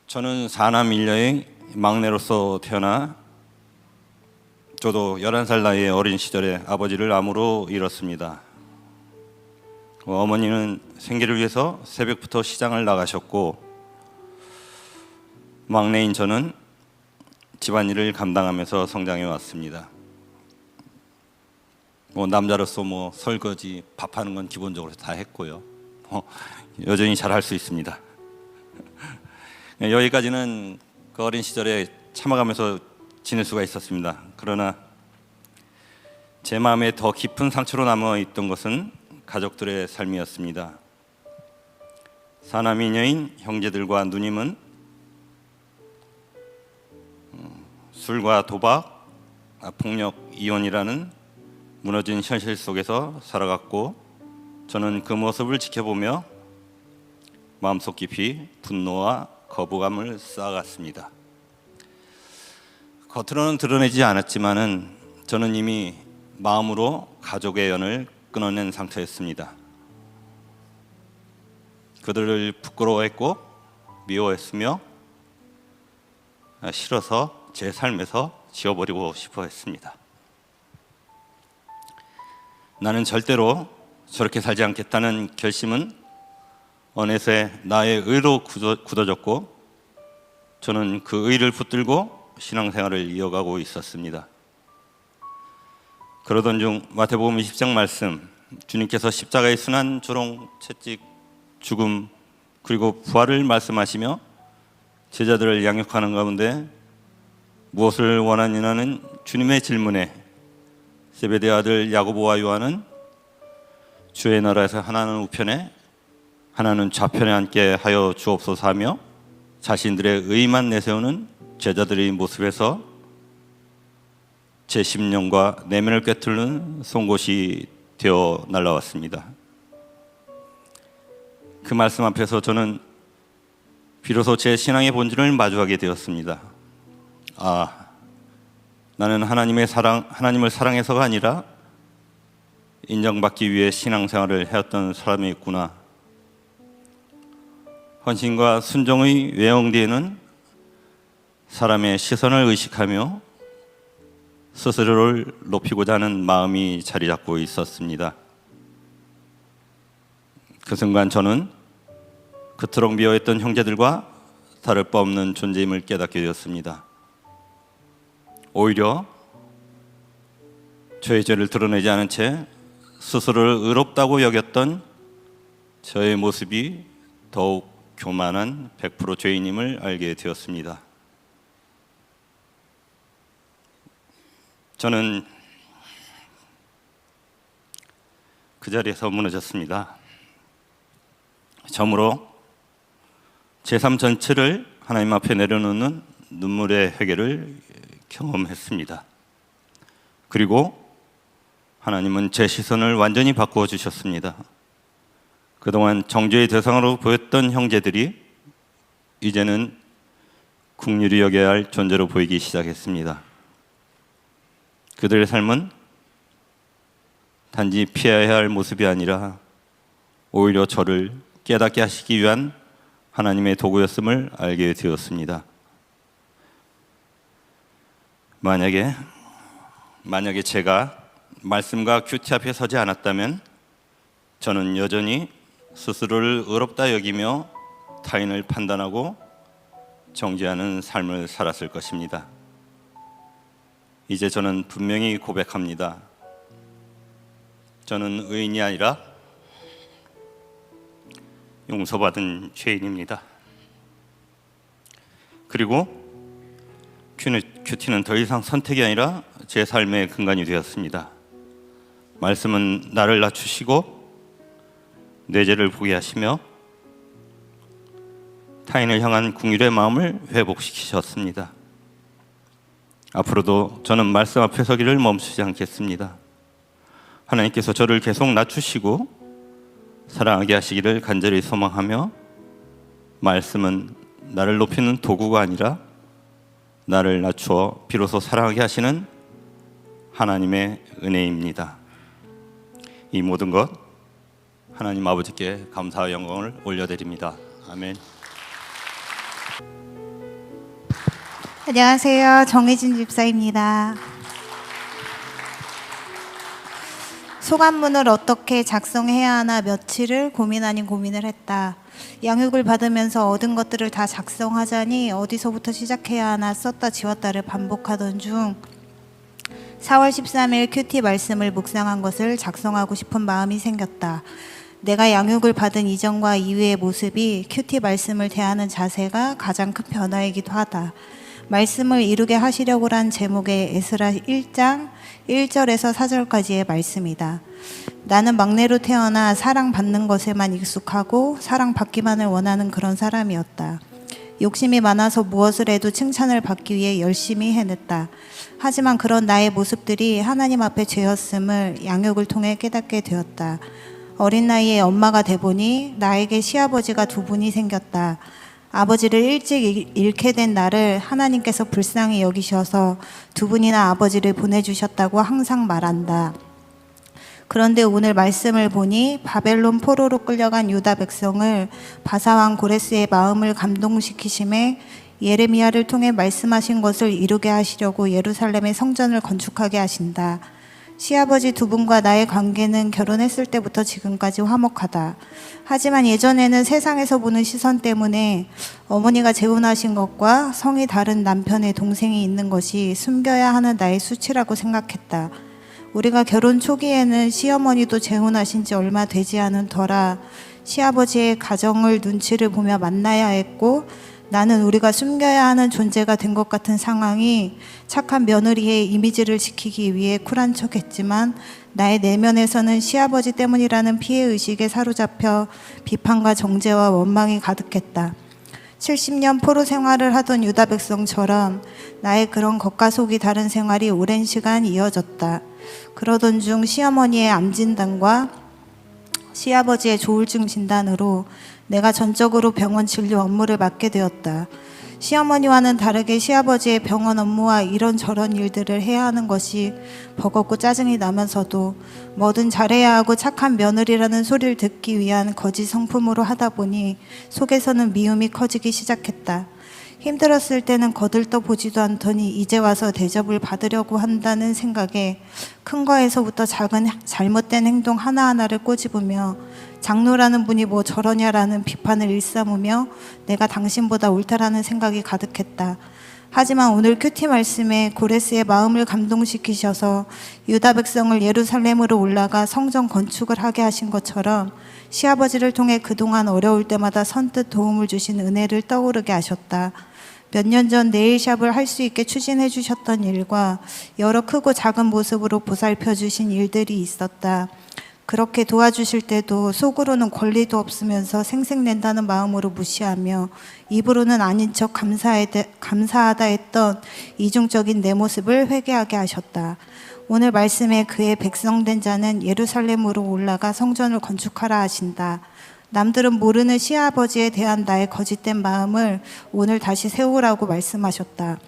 Speaker 3: 저는 4남 1녀의 막내로서 태어나 저도 11살 나이의 어린 시절에 아버지를 암으로 잃었습니다. 어머니는 생계를 위해서 새벽부터 시장을 나가셨고 막내인 저는 집안일을 감당하면서 성장해 왔습니다. 남자로서 설거지, 밥하는 건 기본적으로 다 했고요. 여전히 잘할 수 있습니다. 여기까지는 그 어린 시절에 참아가면서 지낼 수가 있었습니다. 그러나 제 마음에 더 깊은 상처로 남아있던 것은 가족들의 삶이었습니다. 사남이녀인 형제들과 누님은 술과 도박, 폭력, 이혼이라는 무너진 현실 속에서 살아갔고 저는 그 모습을 지켜보며 마음속 깊이 분노와 거부감을 쌓아갔습니다. 겉으로는 드러내지 않았지만은 저는 이미 마음으로 가족의 연을 끊어낸 상태였습니다. 그들을 부끄러워했고 미워했으며 싫어서 제 삶에서 지워버리고 싶어 했습니다. 나는 절대로 저렇게 살지 않겠다는 결심은 어느새 나의 의로 굳어졌고 저는 그 의를 붙들고 신앙생활을 이어가고 있었습니다. 그러던 중 마태복음 20장 말씀, 주님께서 십자가의 순환, 조롱, 채찍, 죽음 그리고 부활을 말씀하시며 제자들을 양육하는 가운데 무엇을 원하느냐는 주님의 질문에 세베대 아들 야고보와 요한은 주의 나라에서 하나는 우편에 하나는 좌편에 앉게 하여 주옵소서 하며 자신들의 의만 내세우는 제자들의 모습에서 제 심령과 내면을 꿰뚫는 송곳이 되어 날아왔습니다. 그 말씀 앞에서 저는 비로소 제 신앙의 본질을 마주하게 되었습니다. 나는 하나님을 사랑해서가 아니라 인정받기 위해 신앙생활을 해왔던 사람이었구나. 헌신과 순종의 외형 뒤에는 사람의 시선을 의식하며 스스로를 높이고자 하는 마음이 자리 잡고 있었습니다. 그 순간 저는 그토록 미워했던 형제들과 다를 바 없는 존재임을 깨닫게 되었습니다. 오히려 저의 죄를 드러내지 않은 채 스스로를 의롭다고 여겼던 저의 모습이 더욱 교만한 100% 죄인임을 알게 되었습니다. 저는 그 자리에서 무너졌습니다. 처음으로 제 삶 전체를 하나님 앞에 내려놓는 눈물의 회개를 경험했습니다. 그리고 하나님은 제 시선을 완전히 바꾸어 주셨습니다. 그동안 정죄의 대상으로 보였던 형제들이 이제는 긍휼히 여겨야 할 존재로 보이기 시작했습니다. 그들의 삶은 단지 피해야 할 모습이 아니라 오히려 저를 깨닫게 하시기 위한 하나님의 도구였음을 알게 되었습니다. 만약에 제가 말씀과 큐티 앞에 서지 않았다면 저는 여전히 스스로를 의롭다 여기며 타인을 판단하고 정죄하는 삶을 살았을 것입니다. 이제 저는 분명히 고백합니다. 저는 의인이 아니라 용서받은 죄인입니다. 그리고 큐티는 더 이상 선택이 아니라 제 삶의 근간이 되었습니다. 말씀은 나를 낮추시고 내 죄를 보게 하시며 타인을 향한 긍휼의 마음을 회복시키셨습니다. 앞으로도 저는 말씀 앞에 서기를 멈추지 않겠습니다. 하나님께서 저를 계속 낮추시고 사랑하게 하시기를 간절히 소망하며 말씀은 나를 높이는 도구가 아니라 나를 낮추어 비로소 사랑하게 하시는 하나님의 은혜입니다. 이 모든 것 하나님 아버지께 감사와 영광을 올려드립니다. 아멘.
Speaker 2: 안녕하세요. 정혜진 집사입니다. 소감문을 어떻게 작성해야 하나 며칠을 고민 아닌 고민을 했다. 양육을 받으면서 얻은 것들을 다 작성하자니 어디서부터 시작해야 하나 썼다 지웠다를 반복하던 중 4월 13일 큐티 말씀을 묵상한 것을 작성하고 싶은 마음이 생겼다. 내가 양육을 받은 이전과 이후의 모습이 큐티 말씀을 대하는 자세가 가장 큰 변화이기도 하다. 말씀을 이루게 하시려고 한 제목의 에스라 1장 1절에서 4절까지의 말씀이다. 나는 막내로 태어나 사랑받는 것에만 익숙하고 사랑받기만을 원하는 그런 사람이었다. 욕심이 많아서 무엇을 해도 칭찬을 받기 위해 열심히 해냈다. 하지만 그런 나의 모습들이 하나님 앞에 죄였음을 양육을 통해 깨닫게 되었다. 어린 나이에 엄마가 돼보니 나에게 시아버지가 두 분이 생겼다. 아버지를 일찍 잃게 된 나를 하나님께서 불쌍히 여기셔서 두 분이나 아버지를 보내주셨다고 항상 말한다. 그런데 오늘 말씀을 보니 바벨론 포로로 끌려간 유다 백성을 바사왕 고레스의 마음을 감동시키심에 예레미야를 통해 말씀하신 것을 이루게 하시려고 예루살렘의 성전을 건축하게 하신다. 시아버지 두 분과 나의 관계는 결혼했을 때부터 지금까지 화목하다. 하지만 예전에는 세상에서 보는 시선 때문에 어머니가 재혼하신 것과 성이 다른 남편의 동생이 있는 것이 숨겨야 하는 나의 수치라고 생각했다.
Speaker 4: 우리가 결혼 초기에는 시어머니도 재혼하신 지 얼마 되지 않은 터라 시아버지의 가정을 눈치를 보며 만나야 했고, 나는 우리가 숨겨야 하는 존재가 된 것 같은 상황이 착한 며느리의 이미지를 지키기 위해 쿨한 척했지만, 나의 내면에서는 시아버지 때문이라는 피해의식에 사로잡혀 비판과 정죄와 원망이 가득했다. 70년 포로 생활을 하던 유다 백성처럼 나의 그런 겉과 속이 다른 생활이 오랜 시간 이어졌다. 그러던 중 시어머니의 암 진단과 시아버지의 조울증 진단으로 내가 전적으로 병원 진료 업무를 맡게 되었다. 시어머니와는 다르게 시아버지의 병원 업무와 이런저런 일들을 해야 하는 것이 버겁고 짜증이 나면서도 뭐든 잘해야 하고 착한 며느리라는 소리를 듣기 위한 거짓 성품으로 하다 보니 속에서는 미움이 커지기 시작했다. 힘들었을 때는 거들떠 보지도 않더니 이제 와서 대접을 받으려고 한다는 생각에 큰 거에서부터 작은 잘못된 행동 하나하나를 꼬집으며 장로라는 분이 뭐 저러냐라는 비판을 일삼으며 내가 당신보다 옳다라는 생각이 가득했다. 하지만 오늘 큐티 말씀에 고레스의 마음을 감동시키셔서 유다 백성을 예루살렘으로 올라가 성전 건축을 하게 하신 것처럼 시아버지를 통해 그동안 어려울 때마다 선뜻 도움을 주신 은혜를 떠오르게 하셨다. 몇 년 전 네일샵을 할 수 있게 추진해 주셨던 일과 여러 크고 작은 모습으로 보살펴 주신 일들이 있었다. 그렇게 도와주실 때도 속으로는 권리도 없으면서 생색낸다는 마음으로 무시하며 입으로는 아닌 척 감사하다 했던 이중적인 내 모습을 회개하게 하셨다. 오늘 말씀에 그의 백성된 자는 예루살렘으로 올라가 성전을 건축하라 하신다. 남들은 모르는 시아버지에 대한 나의 거짓된 마음을 오늘 다시 세우라고 말씀하셨다.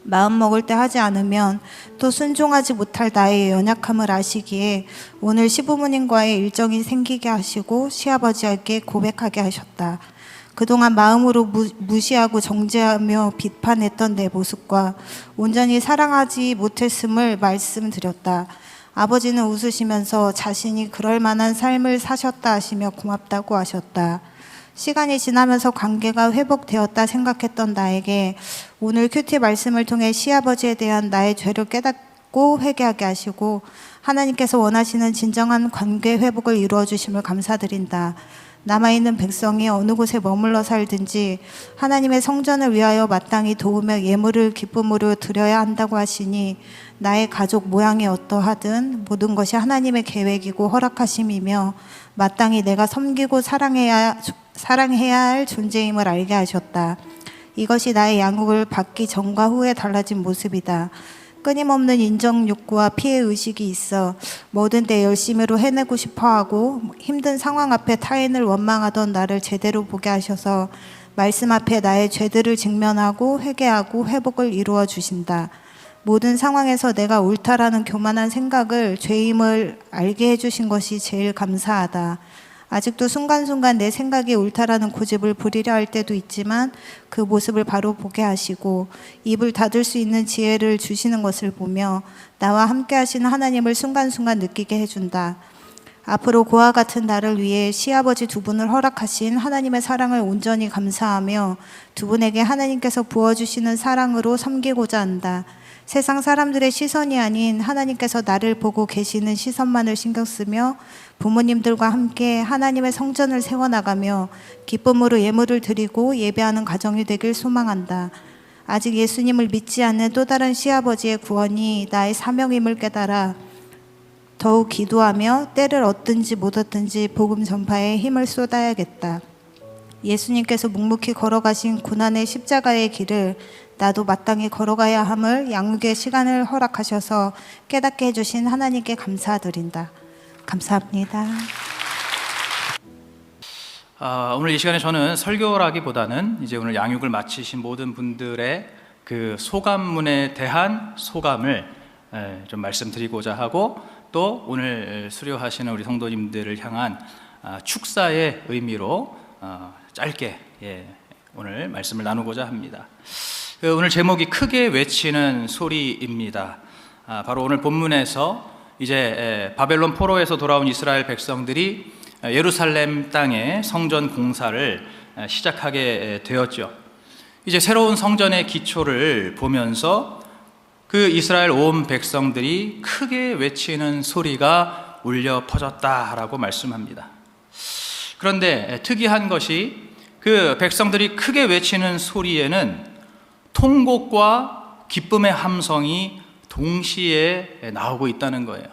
Speaker 4: 마음 먹을 때 하지 않으면 또 순종하지 못할 나의 연약함을 아시기에 오늘 시부모님과의 일정이 생기게 하시고 시아버지에게 고백하게 하셨다. 그동안 마음으로 무시하고 정죄하며 비판했던 내 모습과 온전히 사랑하지 못했음을 말씀드렸다. 아버지는 웃으시면서 자신이 그럴 만한 삶을 사셨다 하시며 고맙다고 하셨다. 시간이 지나면서 관계가 회복되었다 생각했던 나에게 오늘 큐티 말씀을 통해 시아버지에 대한 나의 죄를 깨닫고 회개하게 하시고 하나님께서 원하시는 진정한 관계 회복을 이루어 주심을 감사드린다. 남아있는 백성이 어느 곳에 머물러 살든지 하나님의 성전을 위하여 마땅히 도우며 예물을 기쁨으로 드려야 한다고 하시니 나의 가족 모양이 어떠하든 모든 것이 하나님의 계획이고 허락하심이며 마땅히 내가 섬기고 사랑해야 할 존재임을 알게 하셨다. 이것이 나의 양육을 받기 전과 후에 달라진 모습이다. 끊임없는 인정 욕구와 피해 의식이 있어 뭐든 내 열심히로 해내고 싶어하고 힘든 상황 앞에 타인을 원망하던 나를 제대로 보게 하셔서 말씀 앞에 나의 죄들을 직면하고 회개하고 회복을 이루어 주신다. 모든 상황에서 내가 옳다라는 교만한 생각을 죄임을 알게 해주신 것이 제일 감사하다. 아직도 순간순간 내 생각이 옳다라는 고집을 부리려 할 때도 있지만 그 모습을 바로 보게 하시고 입을 닫을 수 있는 지혜를 주시는 것을 보며 나와 함께 하시는 하나님을 순간순간 느끼게 해준다. 앞으로 그와 같은 나를 위해 시아버지 두 분을 허락하신 하나님의 사랑을 온전히 감사하며 두 분에게 하나님께서 부어주시는 사랑으로 섬기고자 한다. 세상 사람들의 시선이 아닌 하나님께서 나를 보고 계시는 시선만을 신경 쓰며 부모님들과 함께 하나님의 성전을 세워나가며 기쁨으로 예물을 드리고 예배하는 가정이 되길 소망한다. 아직 예수님을 믿지 않는 또 다른 시아버지의 구원이 나의 사명임을 깨달아 더욱 기도하며 때를 얻든지 못 얻든지 복음 전파에 힘을 쏟아야겠다. 예수님께서 묵묵히 걸어가신 고난의 십자가의 길을 나도 마땅히 걸어가야 함을 양육의 시간을 허락하셔서 깨닫게 해주신 하나님께 감사드린다. 감사합니다.
Speaker 5: 오늘 이 시간에 저는 설교라기보다는 이제 오늘 양육을 마치신 모든 분들의 그 소감문에 대한 소감을 좀 말씀드리고자 하고 또 오늘 수료하시는 우리 성도님들을 향한 축사의 의미로 짧게 오늘 말씀을 나누고자 합니다. 오늘 제목이 크게 외치는 소리입니다. 바로 오늘 본문에서 이제 바벨론 포로에서 돌아온 이스라엘 백성들이 예루살렘 땅에 성전 공사를 시작하게 되었죠. 이제 새로운 성전의 기초를 보면서 그 이스라엘 온 백성들이 크게 외치는 소리가 울려 퍼졌다라고 말씀합니다. 그런데 특이한 것이 그 백성들이 크게 외치는 소리에는 통곡과 기쁨의 함성이 동시에 나오고 있다는 거예요.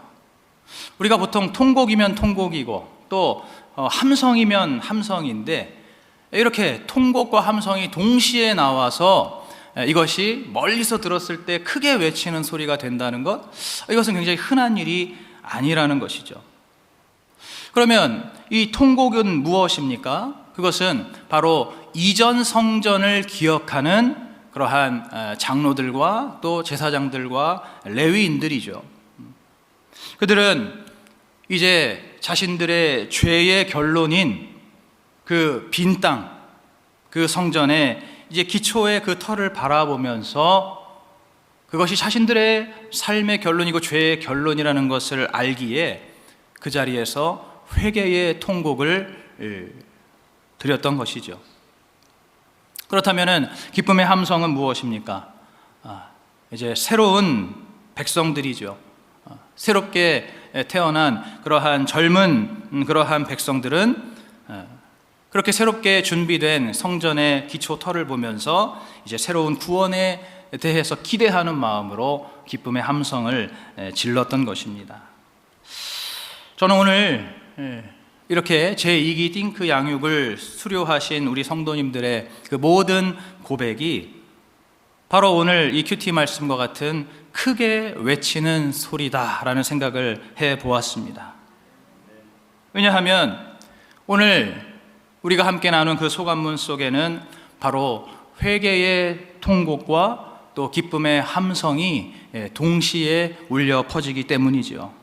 Speaker 5: 우리가 보통 통곡이면 통곡이고 또 함성이면 함성인데, 이렇게 통곡과 함성이 동시에 나와서 이것이 멀리서 들었을 때 크게 외치는 소리가 된다는 것, 이것은 굉장히 흔한 일이 아니라는 것이죠. 그러면 이 통곡은 무엇입니까? 그것은 바로 이전 성전을 기억하는 그러한 장로들과 또 제사장들과 레위인들이죠. 그들은 이제 자신들의 죄의 결론인 그 빈 땅, 그 성전에 이제 기초의 그 터를 바라보면서 그것이 자신들의 삶의 결론이고 죄의 결론이라는 것을 알기에 그 자리에서 회개의 통곡을 드렸던 것이죠. 그렇다면 기쁨의 함성은 무엇입니까? 이제 새로운 백성들이죠. 새롭게 태어난 그러한 젊은 그러한 백성들은 그렇게 새롭게 준비된 성전의 기초 터를 보면서 이제 새로운 구원에 대해서 기대하는 마음으로 기쁨의 함성을 질렀던 것입니다. 저는 오늘 이렇게 제2기 띵크 양육을 수료하신 우리 성도님들의 그 모든 고백이 바로 오늘 이 큐티 말씀과 같은 크게 외치는 소리다라는 생각을 해보았습니다. 왜냐하면 오늘 우리가 함께 나눈 그 소감문 속에는 바로 회개의 통곡과 또 기쁨의 함성이 동시에 울려 퍼지기 때문이죠.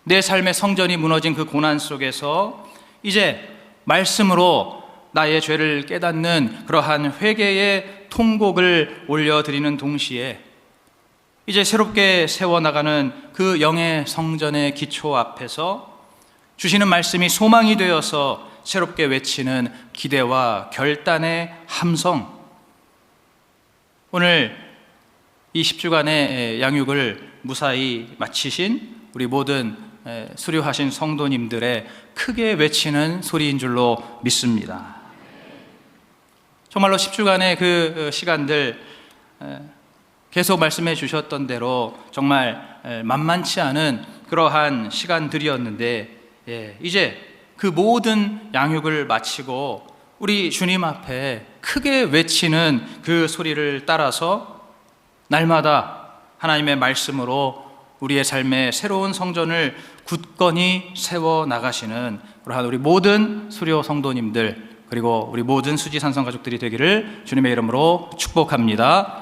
Speaker 5: 내 삶의 성전이 무너진 그 고난 속에서 이제 말씀으로 나의 죄를 깨닫는 그러한 회개의 통곡을 올려드리는 동시에 이제 새롭게 세워나가는 그 영의 성전의 기초 앞에서 주시는 말씀이 소망이 되어서 새롭게 외치는 기대와 결단의 함성, 오늘 이 10주간의 양육을 무사히 마치신 우리 모든 수료하신 성도님들의 크게 외치는 소리인 줄로 믿습니다. 정말로 10주간의 그 시간들 계속 말씀해 주셨던 대로 정말 만만치 않은 그러한 시간들이었는데, 이제 그 모든 양육을 마치고 우리 주님 앞에 크게 외치는 그 소리를 따라서 날마다 하나님의 말씀으로 우리의 삶의 새로운 성전을 굳건히 세워 나가시는 그러한 우리 모든 수료 성도님들, 그리고 우리 모든 수지산성 가족들이 되기를 주님의 이름으로 축복합니다.